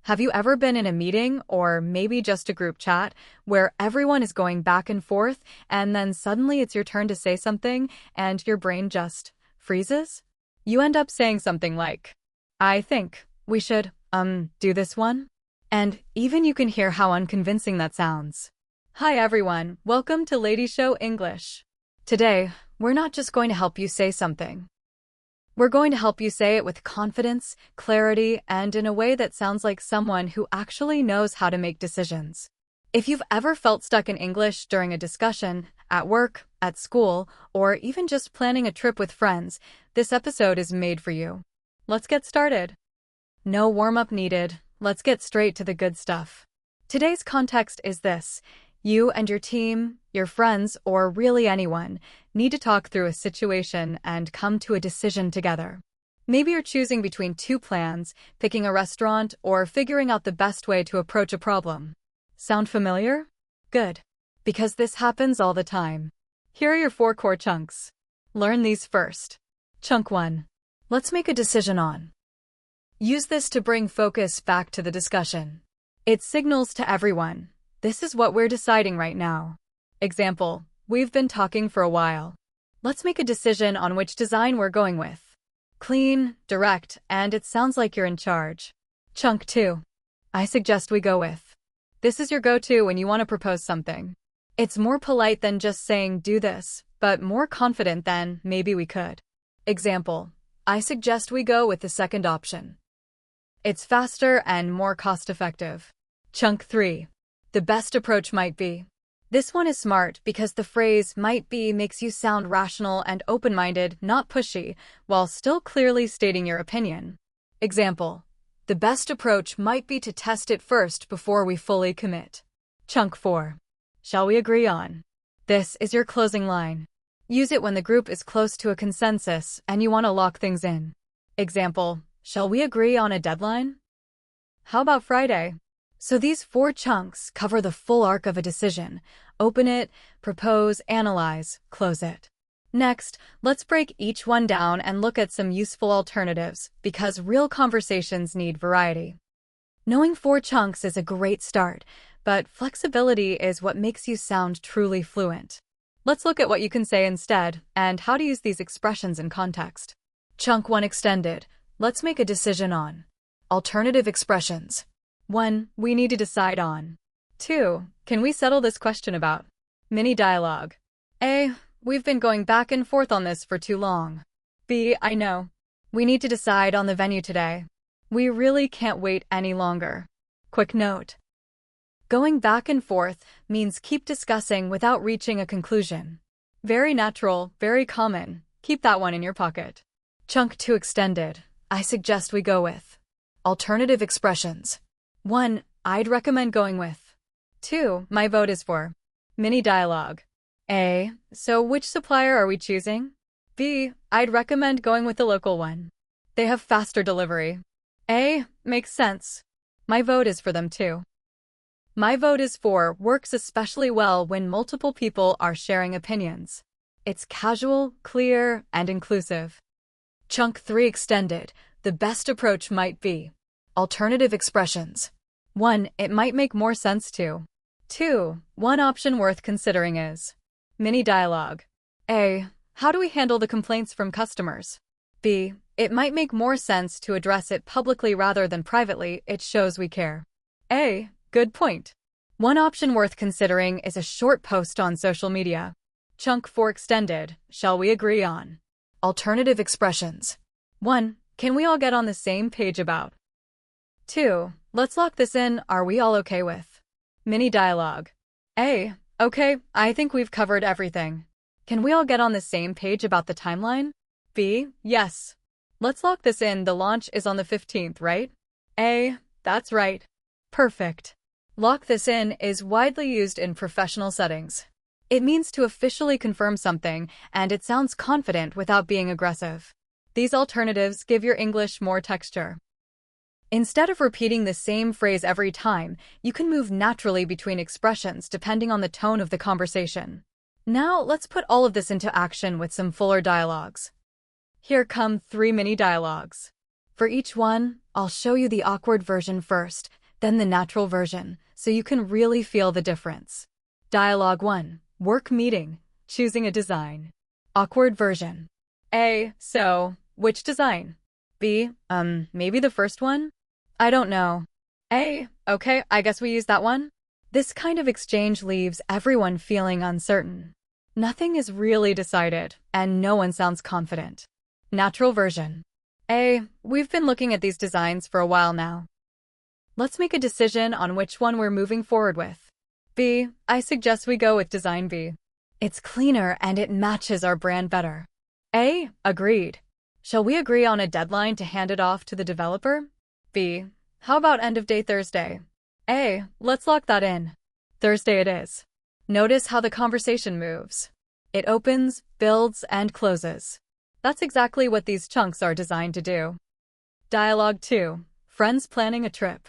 Have you ever been in a meeting, or maybe just a group chat, where everyone is going back and forth, and then suddenly it's your turn to say something, and your brain just freezes? You end up saying something like, I think we should, do this one? And even you can hear how unconvincing that sounds. Hi everyone, welcome to Lady Show English. Today, we're not just going to help you say something. We're going to help you say it with confidence, clarity, and in a way that sounds like someone who actually knows how to make decisions. If you've ever felt stuck in English during a discussion, at work, at school, or even just planning a trip with friends, this episode is made for you. Let's get started. No warm-up needed. Let's get straight to the good stuff. Today's context is this. You and your team, your friends, or really anyone, need to talk through a situation and come to a decision together. Maybe you're choosing between two plans, picking a restaurant, or figuring out the best way to approach a problem. Sound familiar? Good. Because this happens all the time. Here are your 4 core chunks. Learn these first. Chunk 1. Let's make a decision on. Use this to bring focus back to the discussion. It signals to everyone. This is what we're deciding right now. Example, we've been talking for a while. Let's make a decision on which design we're going with. Clean, direct, and it sounds like you're in charge. Chunk 2. I suggest we go with. This is your go-to when you want to propose something. It's more polite than just saying do this, but more confident than maybe we could. Example, I suggest we go with the second option. It's faster and more cost-effective. Chunk 3. The best approach might be. This one is smart because the phrase might be makes you sound rational and open-minded, not pushy, while still clearly stating your opinion. Example, the best approach might be to test it first before we fully commit. Chunk 4. Shall we agree on? This is your closing line. Use it when the group is close to a consensus and you want to lock things in. Example, shall we agree on a deadline? How about Friday? So these 4 chunks cover the full arc of a decision. Open it, propose, analyze, close it. Next, let's break each one down and look at some useful alternatives, because real conversations need variety. Knowing 4 chunks is a great start, but flexibility is what makes you sound truly fluent. Let's look at what you can say instead, and how to use these expressions in context. Chunk 1 extended. Let's make a decision on. Alternative expressions. 1. We need to decide on. 2. Can we settle this question about? Mini dialogue. A. We've been going back and forth on this for too long. B. I know. We need to decide on the venue today. We really can't wait any longer. Quick note. Going back and forth means keep discussing without reaching a conclusion. Very natural, very common. Keep that one in your pocket. Chunk 2 extended. I suggest we go with. Alternative expressions. 1. I'd recommend going with. 2. My vote is for. Mini dialogue. A. So which supplier are we choosing? B. I'd recommend going with the local one. They have faster delivery. A. Makes sense. My vote is for them too. My vote is for works especially well when multiple people are sharing opinions. It's casual, clear, and inclusive. Chunk 3 extended. The best approach might be. Alternative expressions. 1. It might make more sense to. 2. One option worth considering is. Mini dialogue. A. How do we handle the complaints from customers? B. It might make more sense to address it publicly rather than privately. It shows we care. A. Good point. One option worth considering is a short post on social media. Chunk 4 extended. Shall we agree on? Alternative expressions. 1. Can we all get on the same page about? 2. Let's lock this in. Are we all okay with? Mini dialogue. A. Okay, I think we've covered everything. Can we all get on the same page about the timeline? B. Yes. Let's lock this in. The launch is on the 15th, right? A. That's right. Perfect. Lock this in is widely used in professional settings. It means to officially confirm something, and it sounds confident without being aggressive. These alternatives give your English more texture. Instead of repeating the same phrase every time, you can move naturally between expressions depending on the tone of the conversation. Now, let's put all of this into action with some fuller dialogues. Here come 3 mini dialogues. For each one, I'll show you the awkward version first, then the natural version, so you can really feel the difference. Dialogue 1. Work meeting. Choosing a design. Awkward version. A. So, which design? B. Maybe the first one? I don't know. A. Okay, I guess we use that one. This kind of exchange leaves everyone feeling uncertain. Nothing is really decided, and no one sounds confident. Natural version. A. We've been looking at these designs for a while now. Let's make a decision on which one we're moving forward with. B. I suggest we go with design B. It's cleaner and it matches our brand better. A. Agreed. Shall we agree on a deadline to hand it off to the developer? B. How about end of day Thursday? A. Let's lock that in. Thursday it is. Notice how the conversation moves. It opens, builds, and closes. That's exactly what these chunks are designed to do. Dialogue 2. Friends planning a trip.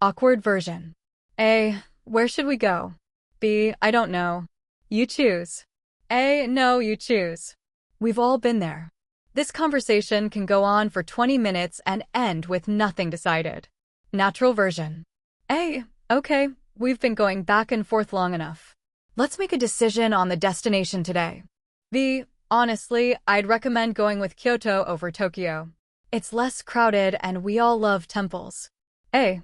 Awkward version. A. Where should we go? B. I don't know. You choose. A. No, you choose. We've all been there. This conversation can go on for 20 minutes and end with nothing decided. Natural version. A. Okay, we've been going back and forth long enough. Let's make a decision on the destination today. B. Honestly, I'd recommend going with Kyoto over Tokyo. It's less crowded and we all love temples. A.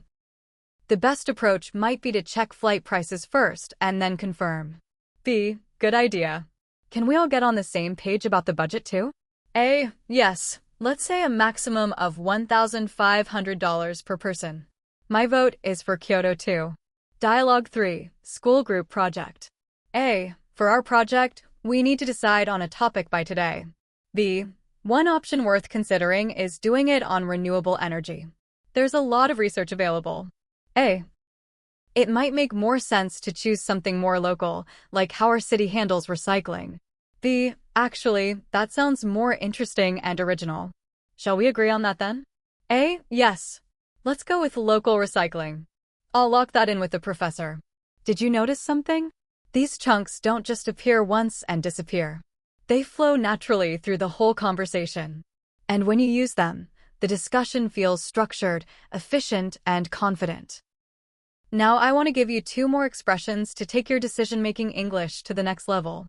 The best approach might be to check flight prices first and then confirm. B. Good idea. Can we all get on the same page about the budget too? A. Yes. Let's say a maximum of $1,500 per person. My vote is for Kyoto too. Dialogue 3. School group project. A. For our project, we need to decide on a topic by today. B. One option worth considering is doing it on renewable energy. There's a lot of research available. A. It might make more sense to choose something more local, like how our city handles recycling. B. Actually, that sounds more interesting and original. Shall we agree on that then? A. Yes. Let's go with local recycling. I'll lock that in with the professor. Did you notice something? These chunks don't just appear once and disappear. They flow naturally through the whole conversation. And when you use them, the discussion feels structured, efficient, and confident. Now I want to give you 2 more expressions to take your decision-making English to the next level.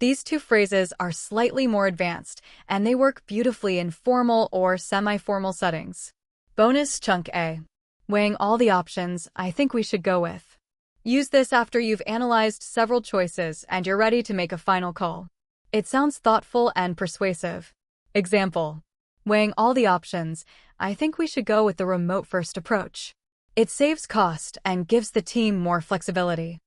These 2 phrases are slightly more advanced, and they work beautifully in formal or semi-formal settings. Bonus chunk A. Weighing all the options, I think we should go with. Use this after you've analyzed several choices and you're ready to make a final call. It sounds thoughtful and persuasive. Example. Weighing all the options, I think we should go with the remote-first approach. It saves cost and gives the team more flexibility.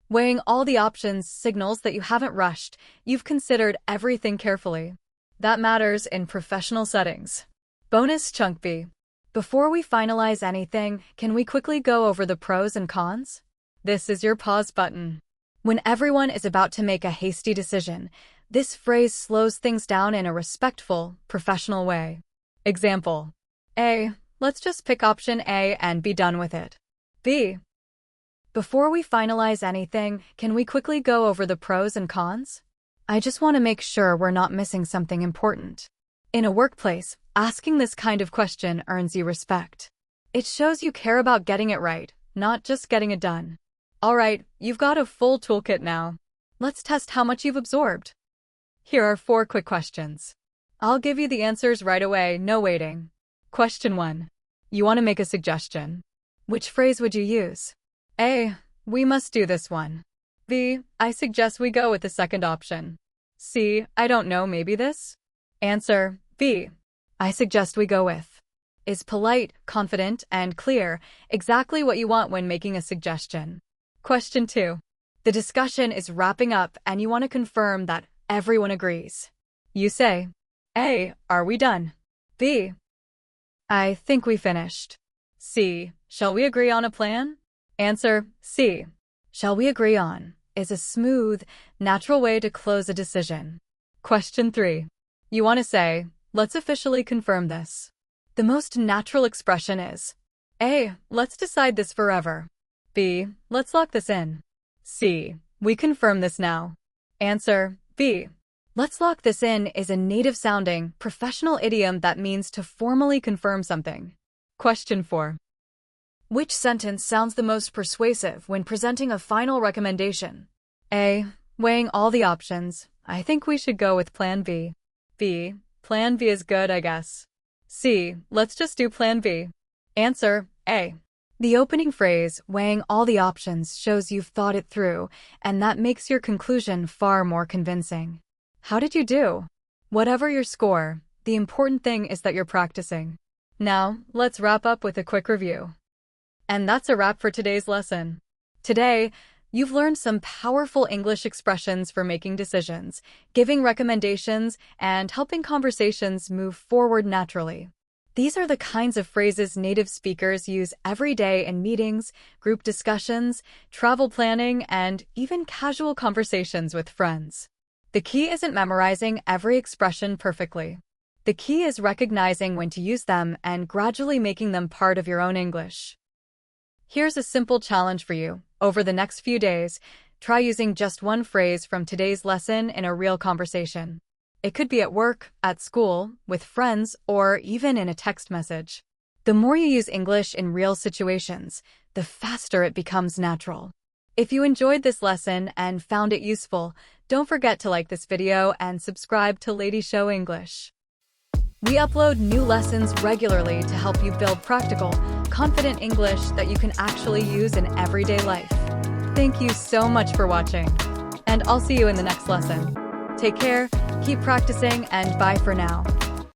Weighing all the options signals that you haven't rushed, you've considered everything carefully. That matters in professional settings. Bonus chunk B. Before we finalize anything, can we quickly go over the pros and cons? This is your pause button. When everyone is about to make a hasty decision, this phrase slows things down in a respectful, professional way. Example. A. Let's just pick option A and be done with it. B. Before we finalize anything, can we quickly go over the pros and cons? I just want to make sure we're not missing something important. In a workplace, asking this kind of question earns you respect. It shows you care about getting it right, not just getting it done. All right, you've got a full toolkit now. Let's test how much you've absorbed. Here are 4 quick questions. I'll give you the answers right away, no waiting. Question 1. You want to make a suggestion. Which phrase would you use? A. We must do this one. B. I suggest we go with the second option. C. I don't know, maybe this? Answer. B. I suggest we go with. Is polite, confident, and clear, exactly what you want when making a suggestion. Question 2. The discussion is wrapping up and you want to confirm that everyone agrees. You say, A. Are we done? B. I think we finished. C. Shall we agree on a plan? Answer. C. Shall we agree on is a smooth, natural way to close a decision. Question 3. You want to say, let's officially confirm this. The most natural expression is, A. Let's decide this forever. B. Let's lock this in. C. We confirm this now. Answer. B. Let's lock this in is a native-sounding, professional idiom that means to formally confirm something. Question 4. Which sentence sounds the most persuasive when presenting a final recommendation? A. Weighing all the options. I think we should go with Plan B. B. Plan B is good, I guess. C. Let's just do Plan B. Answer A. The opening phrase, weighing all the options, shows you've thought it through, and that makes your conclusion far more convincing. How did you do? Whatever your score, the important thing is that you're practicing. Now, let's wrap up with a quick review. And that's a wrap for today's lesson. Today, you've learned some powerful English expressions for making decisions, giving recommendations, and helping conversations move forward naturally. These are the kinds of phrases native speakers use every day in meetings, group discussions, travel planning, and even casual conversations with friends. The key isn't memorizing every expression perfectly. The key is recognizing when to use them and gradually making them part of your own English. Here's a simple challenge for you. Over the next few days, try using just one phrase from today's lesson in a real conversation. It could be at work, at school, with friends, or even in a text message. The more you use English in real situations, the faster it becomes natural. If you enjoyed this lesson and found it useful, don't forget to like this video and subscribe to Lady Show English. We upload new lessons regularly to help you build practical, confident English that you can actually use in everyday life. Thank you so much for watching, and I'll see you in the next lesson. Take care, keep practicing, and bye for now.